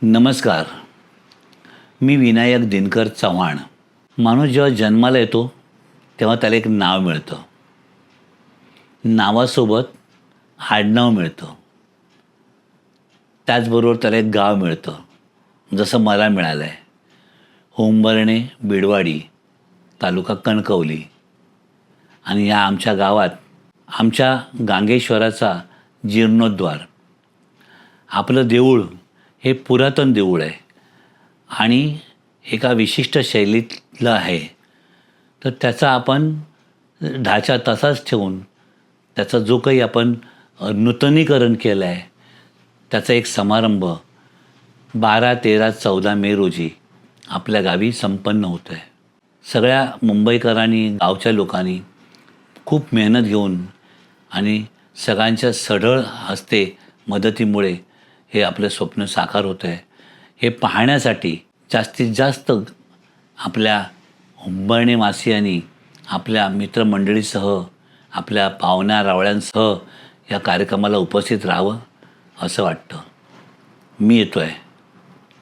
नमस्कार. मी विनायक दिनकर चव्हाण. माणूस जेव्हा जन्माला येतो तेव्हा त्याला एक नाव मिळतं. नावासोबत आडनाव मिळतं. त्याचबरोबर त्याला एक गाव मिळतं, जसं मला मिळालं आहे. उंबरणे बिडवाडी, तालुका कणकवली. आणि या आमच्या गावात आमच्या गांगेश्वराचा जीर्णोद्धार. आपलं देऊळ हे पुरातन देऊळ आहे आणि एका विशिष्ट शैलीतलं आहे. तर त्याचा आपण ढाचा तसाच ठेवून त्याचा जो काही आपण नूतनीकरण केलं आहे, त्याचा एक समारंभ 12, 13, 14 मे रोजी आपल्या गावी संपन्न होतो आहे. सगळ्या मुंबईकरांनी, गावच्या लोकांनी खूप मेहनत घेऊन आणि सगळ्यांच्या सढळ हस्ते मदतीमुळे हे आपलं स्वप्न साकार होतं आहे. हे पाहण्यासाठी जास्तीत जास्त आपल्या उंबरणेवासियांनी आपल्या मित्रमंडळीसह, आपल्या पाहुण्या रावळ्यांसह या कार्यक्रमाला उपस्थित राहावं असं वाटतं. मी येतो आहे,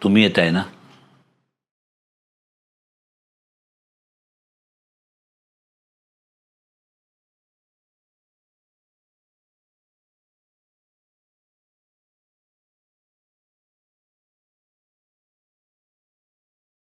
तुम्ही येत आहे ना?